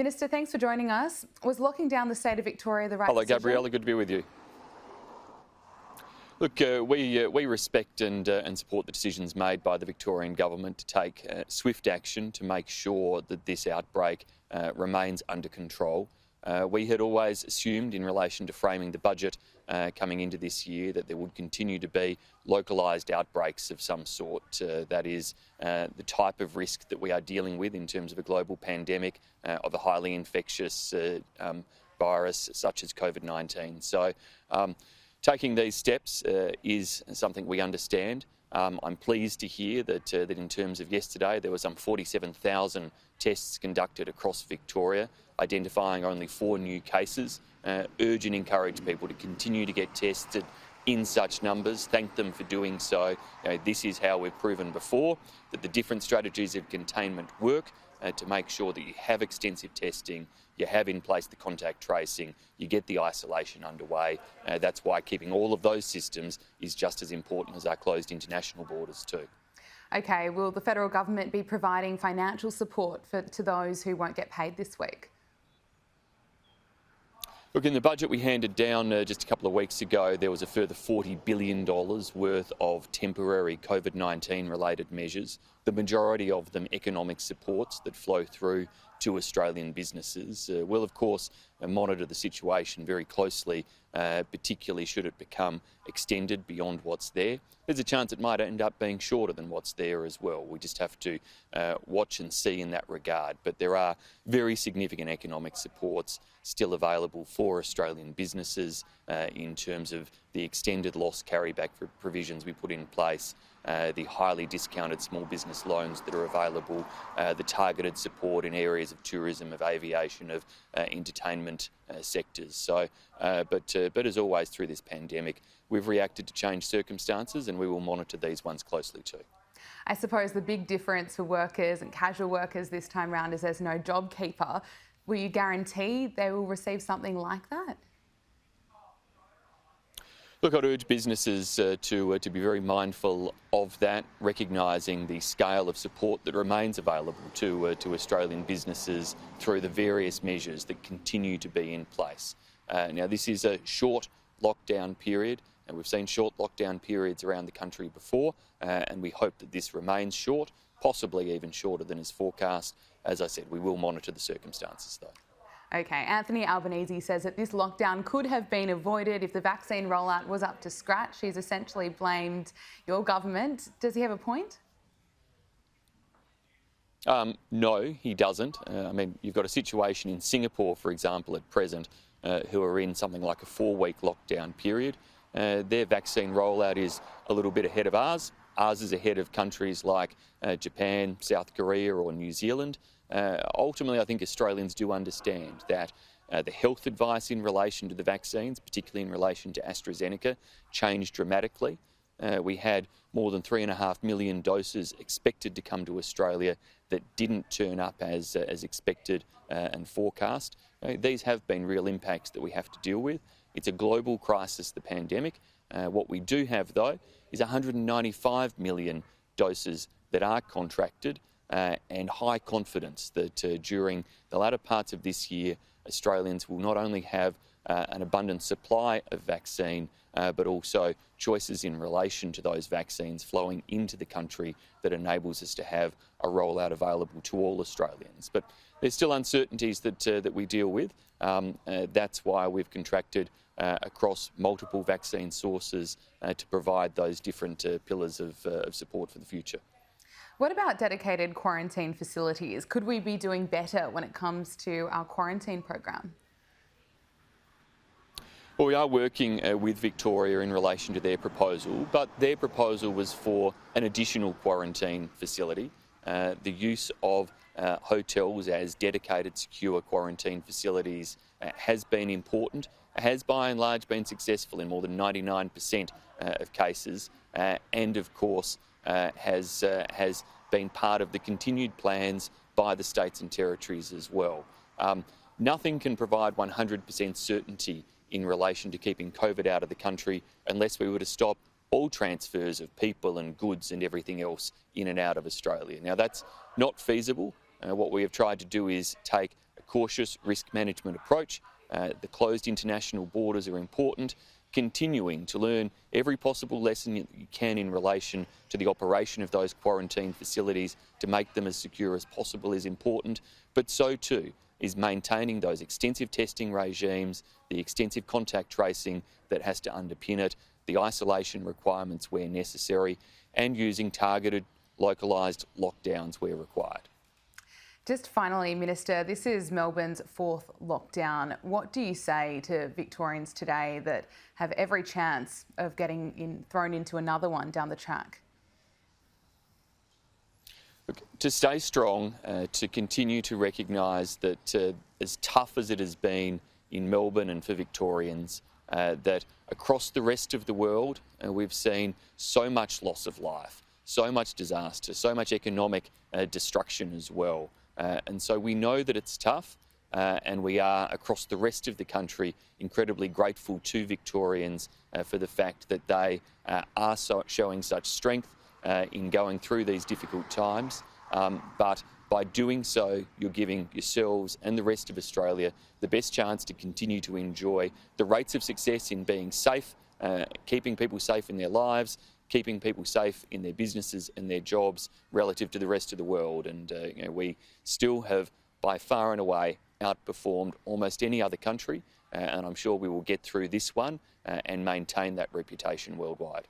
Minister, thanks for joining us. Was locking down the state of Victoria the right Hello, decision? Gabriella. Good to be with you. Look, we respect and support the decisions made by the Victorian government to take swift action to make sure that this outbreak remains under control. We had always assumed in relation to framing the budget coming into this year that there would continue to be localised outbreaks of some sort. That is the type of risk that we are dealing with in terms of a global pandemic of a highly infectious virus such as COVID-19. So taking these steps is something we understand. I'm pleased to hear that in terms of yesterday, there were some 47,000 tests conducted across Victoria, identifying only 4 new cases. Urge and encourage people to continue to get tested in such numbers. Thank them for doing so. This is how we've proven before that the different strategies of containment work to make sure that you have extensive testing, you have in place the contact tracing, you get the isolation underway. That's why keeping all of those systems is just as important as our closed international borders too. Okay, will the federal government be providing financial support to those who won't get paid this week? Look, in the budget we handed down just a couple of weeks ago, there was a further $40 billion worth of temporary COVID-19 related measures, the majority of them economic supports that flow through to Australian businesses. We'll, of course, monitor the situation very closely, particularly should it become extended beyond what's there. There's a chance it might end up being shorter than what's there as well. We just have to watch and see in that regard. But there are very significant economic supports still available for Australian businesses in terms of the extended loss carryback provisions we put in place, the highly discounted small business loans that are available, the targeted support in areas of tourism, of aviation, of entertainment sectors. So, but as always through this pandemic, we've reacted to changed circumstances and we will monitor these ones closely too. I suppose the big difference for workers and casual workers this time round is there's no JobKeeper. Will you guarantee they will receive something like that? Look, I'd urge businesses to be very mindful of that, recognising the scale of support that remains available to Australian businesses through the various measures that continue to be in place. Now, this is a short lockdown period, and we've seen short lockdown periods around the country before, and we hope that this remains short, possibly even shorter than is forecast. As I said, we will monitor the circumstances though. Okay, Anthony Albanese says that this lockdown could have been avoided if the vaccine rollout was up to scratch. He's essentially blamed your government. Does he have a point? No, he doesn't. I mean, you've got a situation in Singapore, for example, at present, who are in something like a 4-week lockdown period. Their vaccine rollout is a little bit ahead of ours. Ours is ahead of countries like Japan, South Korea or New Zealand. Ultimately, I think Australians do understand that the health advice in relation to the vaccines, particularly in relation to AstraZeneca, changed dramatically. We had more than 3.5 million doses expected to come to Australia that didn't turn up as expected and forecast. These have been real impacts that we have to deal with. It's a global crisis, the pandemic. What we do have, though, is 195 million doses that are contracted and high confidence that during the latter parts of this year, Australians will not only have an abundant supply of vaccine, but also choices in relation to those vaccines flowing into the country that enables us to have a rollout available to all Australians. But there's still uncertainties that we deal with. That's why we've contracted across multiple vaccine sources to provide those different pillars of support for the future. What about dedicated quarantine facilities? Could we be doing better when it comes to our quarantine program? Well, we are working with Victoria in relation to their proposal, but their proposal was for an additional quarantine facility. The use of hotels as dedicated secure quarantine facilities has been important, has by and large been successful in more than 99% of cases, and of course has been part of the continued plans by the states and territories as well. Nothing can provide 100% certainty in relation to keeping COVID out of the country unless we were to stop all transfers of people and goods and everything else in and out of Australia. Now, that's not feasible. What we have tried to do is take a cautious risk management approach. The closed international borders are important. Continuing to learn every possible lesson you can in relation to the operation of those quarantine facilities to make them as secure as possible is important, but so too is maintaining those extensive testing regimes, the extensive contact tracing that has to underpin it, the isolation requirements where necessary, and using targeted, localised lockdowns where required. Just finally, Minister, this is Melbourne's fourth lockdown. What do you say to Victorians today that have every chance of getting thrown into another one down the track? Look, to stay strong, to continue to recognise that as tough as it has been in Melbourne and for Victorians, that across the rest of the world we've seen so much loss of life, so much disaster, so much economic destruction as well. And so we know that it's tough, and we are, across the rest of the country, incredibly grateful to Victorians for the fact that they are showing such strength in going through these difficult times. But by doing so, you're giving yourselves and the rest of Australia the best chance to continue to enjoy the rates of success in being safe, keeping people safe in their lives, keeping people safe in their businesses and their jobs relative to the rest of the world. And we still have, by far and away, outperformed almost any other country, and I'm sure we will get through this one and maintain that reputation worldwide.